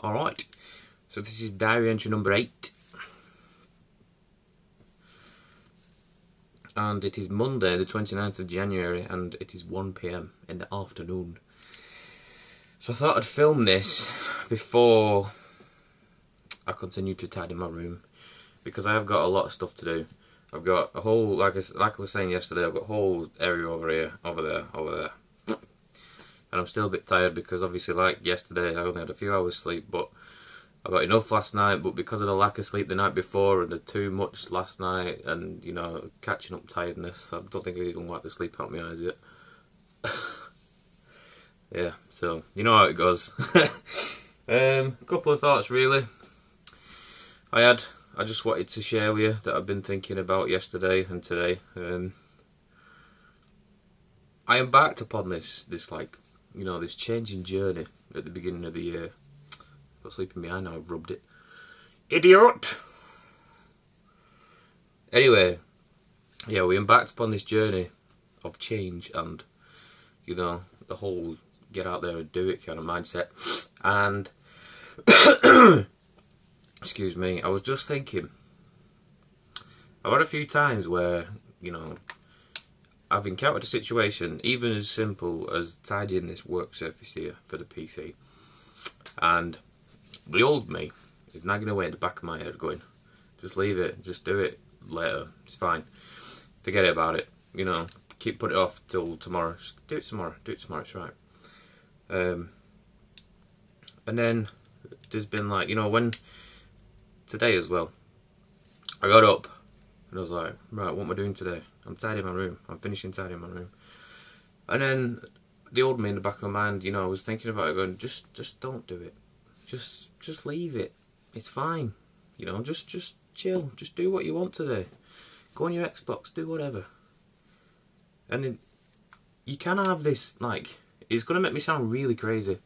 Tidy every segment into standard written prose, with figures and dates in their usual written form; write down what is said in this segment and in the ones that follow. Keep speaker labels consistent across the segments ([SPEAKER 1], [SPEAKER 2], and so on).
[SPEAKER 1] Alright, so this is diary entry number 8. And it is Monday the 29th of January and it is 1 PM in the afternoon. So I thought I'd film this before I continue to tidy my room, because I have got a lot of stuff to do. I've got a whole, like I was saying yesterday, I've got a whole area over here, over there. And I'm still a bit tired because obviously, like yesterday, I only had a few hours sleep, but I got enough last night. But because of the lack of sleep the night before and the too much last night, and you know, catching up tiredness, I don't think I even wiped the sleep out of my eyes yet. Yeah, so you know how it goes. A couple of thoughts really. I just wanted to share with you that I've been thinking about yesterday and today. I embarked upon this like, you know, this changing journey at the beginning of the year. I've got sleeping behind now, I've rubbed it. Idiot! Anyway, yeah, we embarked upon this journey of change and, you know, the whole get out there and do it kind of mindset. And, excuse me, I was just thinking, I've had a few times where, you know, I've encountered a situation, even as simple as tidying this work surface here for the PC, and the old me is nagging away at the back of my head going, just leave it, just do it later, it's fine, forget about it, you know, keep putting it off till tomorrow, just do it tomorrow, it's right. And then there's been like, you know, when today as well, I got up and I was like, right, what am I doing today? I'm tidying my room. I'm finishing tidying my room. And then the old me in the back of my mind, you know, I was thinking about it going, just don't do it. Just leave it. It's fine. You know, just chill. Just do what you want today. Go on your Xbox, do whatever. And then you kind of have this, like, it's going to make me sound really crazy,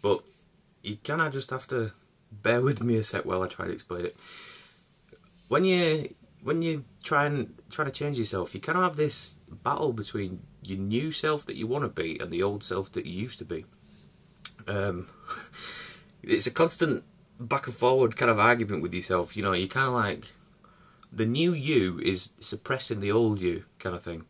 [SPEAKER 1] but you kind of just have to bear with me a sec while I try to explain it. When you try to change yourself, you kind of have this battle between your new self that you want to be and the old self that you used to be. It's a constant back and forward kind of argument with yourself. You know, you kind of like, the new you is suppressing the old you kind of thing.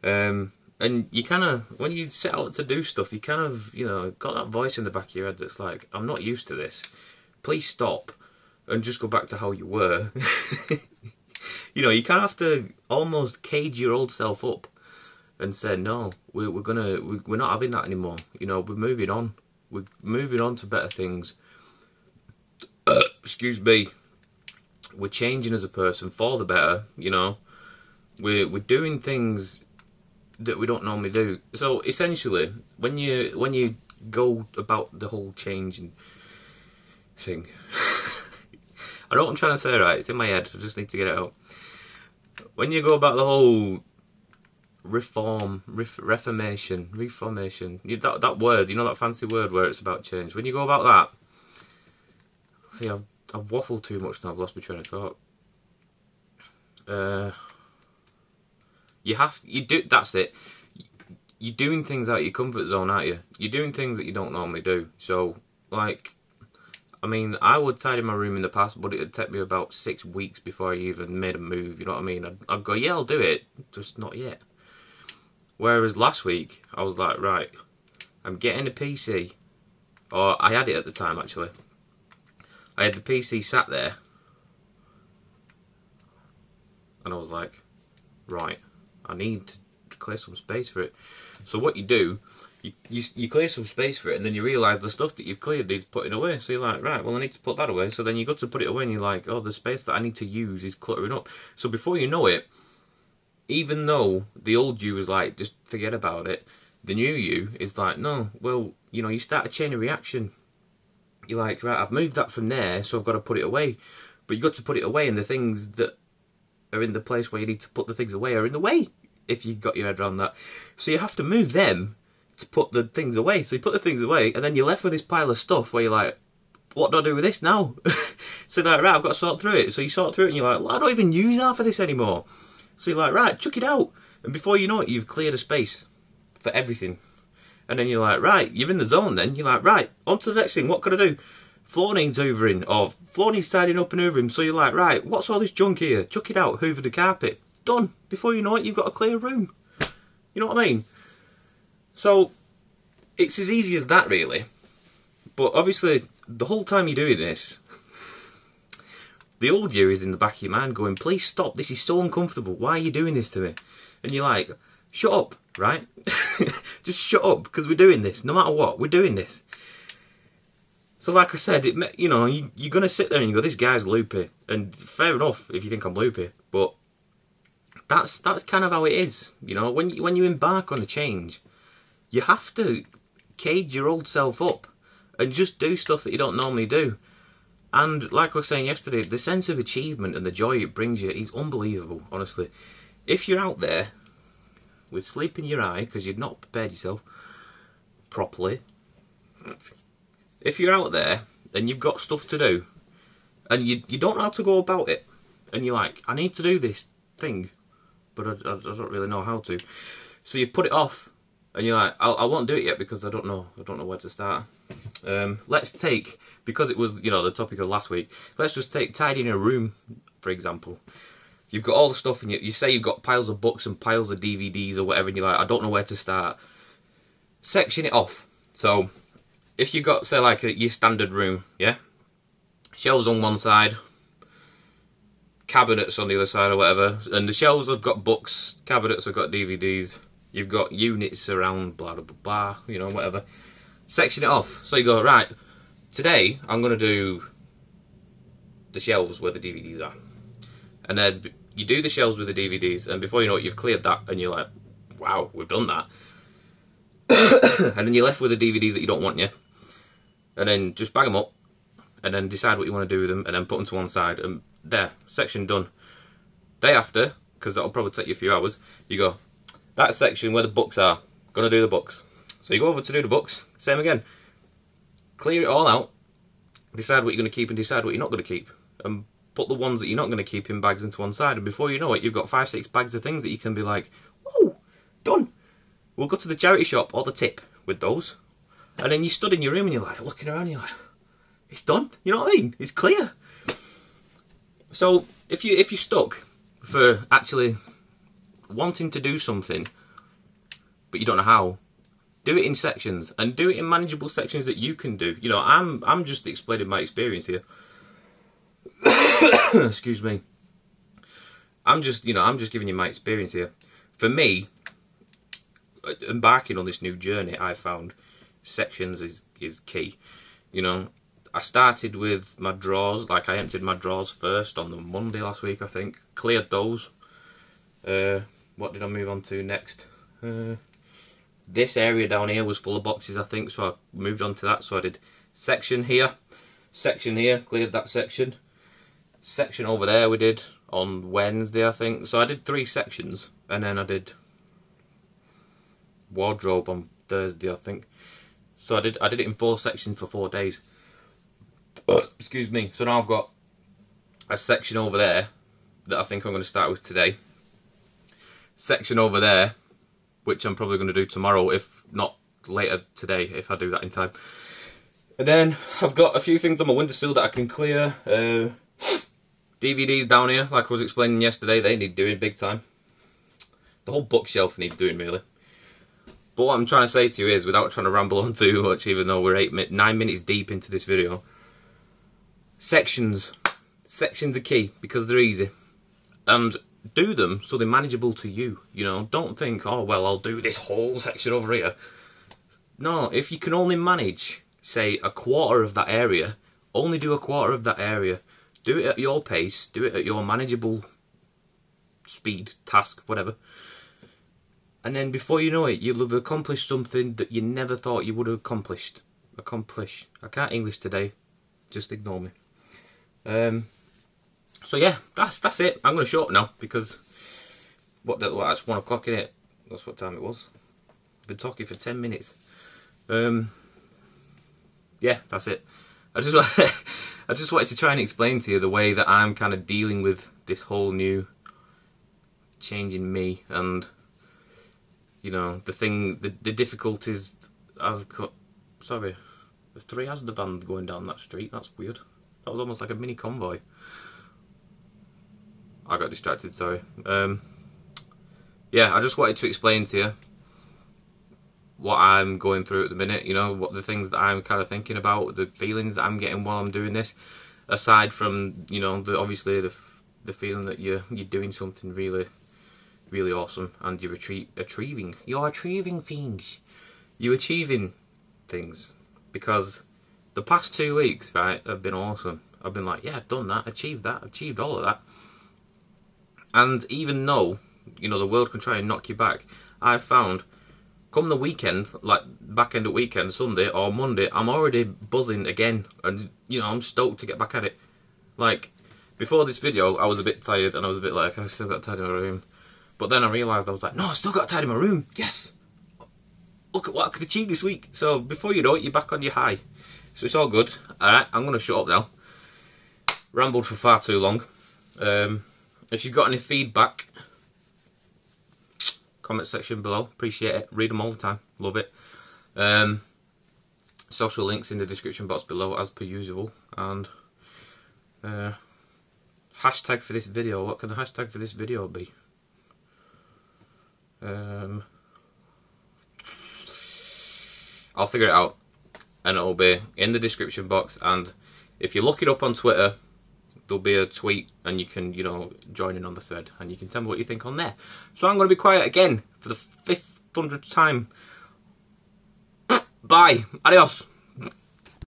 [SPEAKER 1] And you kind of, when you set out to do stuff, you kind of, you know, got that voice in the back of your head that's like, I'm not used to this. Please stop and just go back to how you were. You know, you kind of have to almost cage your old self up and say, no, we're not having that anymore. You know, we're moving on. We're moving on to better things. Excuse me. We're changing as a person for the better. You know, we're doing things that we don't normally do. So essentially, when you go about the whole changing thing, I know what I'm trying to say, right? It's in my head. I just need to get it out. When you go about the whole reformation, that word, you know, that fancy word where it's about change. When you go about that, see, I've waffled too much now. I've lost my train of thought. That's it. You're doing things out of your comfort zone, aren't you? You're doing things that you don't normally do. So, like, I mean, I would tidy my room in the past, but it would take me about 6 weeks before I even made a move, you know what I mean? I'd go, yeah, I'll do it, just not yet. Whereas last week, I was like, right, I'm getting a PC, or I had it at the time, actually. I had the PC sat there, and I was like, right, I need to clear some space for it. So what you do, you clear some space for it, and then you realise the stuff that you've cleared needs putting away. So you're like, right, well, I need to put that away. So then you go to put it away, and you're like, oh, the space that I need to use is cluttering up. So before you know it, even though the old you was like, just forget about it, the new you is like, no, well, you know, you start a chain of reaction. You're like, right, I've moved that from there, so I've got to put it away. But you've got to put it away, and the things that are in the place where you need to put the things away are in the way, if you've got your head around that. So you have to move them to put the things away. So you put the things away, and then you're left with this pile of stuff where you're like, what do I do with this now? So you're like, right, I've got to sort through it. So you sort through it, and you're like, well, I don't even use half of this anymore. So you're like, right, chuck it out. And before you know it, you've cleared a space for everything. And then you're like, right, you're in the zone then. You're like, right, on to the next thing. What can I do? floor needs hoovering, or floor needs tidying up and hoovering. So you're like, right, what's all this junk here? Chuck it out, hoover the carpet. Done. Before you know it, you've got a clear room. You know what I mean? So it's as easy as that, really. But obviously, the whole time you're doing this, the old you is in the back of your mind going, please stop, this is so uncomfortable, why are you doing this to me? And you're like, shut up, right? Just shut up, because we're doing this, no matter what, we're doing this. So like I said, you know, you're going to sit there and you go, this guy's loopy. And fair enough if you think I'm loopy, but that's kind of how it is. You know, when you embark on a change, you have to cage your old self up and just do stuff that you don't normally do. And like I was saying yesterday, the sense of achievement and the joy it brings you is unbelievable, honestly. If you're out there with sleep in your eye because you've not prepared yourself properly, if you're out there and you've got stuff to do and you don't know how to go about it, and you're like, I need to do this thing, but I don't really know how to, so you put it off and you're like, I won't do it yet because I don't know where to start. Let's take, because it was, you know, the topic of last week, let's just take tidying a room, for example. You've got all the stuff, and you say you've got piles of books and piles of DVDs or whatever, and you're like, I don't know where to start. Section it off. So, if you've got, say, like your standard room, yeah? Shelves on one side, cabinets on the other side or whatever, and the shelves have got books, cabinets have got DVDs, you've got units around blah blah blah, you know, whatever. Section it off. So you go, right, today I'm going to do the shelves where the DVDs are. And then you do the shelves with the DVDs, and before you know it, you've cleared that, and you're like, wow, we've done that. And then you're left with the DVDs that you don't want, yeah? And then just bag them up, and then decide what you want to do with them, and then put them to one side, and there, section done. Day after, because that'll probably take you a few hours, you go, that section where the books are, gonna do the books. So you go over to do the books, same again. Clear it all out, decide what you're going to keep and decide what you're not going to keep. And put the ones that you're not going to keep in bags into one side. And before you know it, you've got 5-6 bags of things that you can be like, whoa, done. We'll go to the charity shop or the tip with those. And then you stood in your room and you're like, looking around and you're like, it's done. You know what I mean? It's clear. So if you're stuck for actually wanting to do something, but you don't know how, do it in sections, and do it in manageable sections that you can do. You know, I'm just explaining my experience here. Excuse me. I'm just giving you my experience here. For me, embarking on this new journey, I found sections is key. You know, I started with my drawers, like I emptied my drawers first on the Monday last week, I think. Cleared those. What did I move on to next? This area down here was full of boxes, I think, so I moved on to that. So I did section here, cleared that section. Section over there we did on Wednesday, I think. So I did 3 sections, and then I did wardrobe on Thursday, I think. So I did it in 4 sections for 4 days. Excuse me. So now I've got a section over there that I think I'm going to start with today. Section over there, which I'm probably going to do tomorrow, if not later today, if I do that in time. And then I've got a few things on my windowsill that I can clear. DVDs down here, like I was explaining yesterday, they need doing big time. The whole bookshelf needs doing, really. But what I'm trying to say to you is, without trying to ramble on too much, even though we're 9 minutes deep into this video, sections are key, because they're easy. And do them so they're manageable to you. You know, don't think, oh well, I'll do this whole section over here. No, if you can only manage, say, a quarter of that area, only do a quarter of that area. Do it at your pace, do it at your manageable speed, task, whatever. And then before you know it, you'll have accomplished something that you never thought you would have accomplished. I can't English today, just ignore me. So yeah, that's it. I'm going to shorten now, because that's 1 o'clock, innit? That's what time it was. I've been talking for 10 minutes. Yeah, that's it. I just wanted to try and explain to you the way that I'm kind of dealing with this whole new change in me, and you know, the difficulties I've got. Sorry, There's 3 Asda vans going down that street. That's weird. That was almost like a mini convoy. I got distracted, sorry. Yeah, I just wanted to explain to you what I'm going through at the minute, you know, what the things that I'm kind of thinking about, the feelings that I'm getting while I'm doing this, aside from, you know, obviously the feeling that you're doing something really, really awesome, and you're achieving things. You're achieving things, because the past 2 weeks, right, have been awesome. I've been like, yeah, I've done that, achieved all of that. And even though, you know, the world can try and knock you back, I've found, come the weekend, like back end of weekend, Sunday or Monday, I'm already buzzing again, and you know, I'm stoked to get back at it. Like, before this video, I was a bit tired, and I was a bit like, I've still got to tidy my room. But then I realised, I was like, no, I still got to tidy my room, yes! Look at what I could achieve this week. So before you know it, you're back on your high. So it's all good. Alright, I'm going to shut up now. Rambled for far too long. If you've got any feedback, comment section below, appreciate it, read them all the time, love it. Social links in the description box below as per usual, and hashtag for this video, what can the hashtag for this video be? I'll figure it out, and it'll be in the description box, and if you look it up on Twitter, there'll be a tweet, and you can, you know, join in on the thread, and you can tell me what you think on there. So I'm going to be quiet again for the 500th time. Bye. Adios.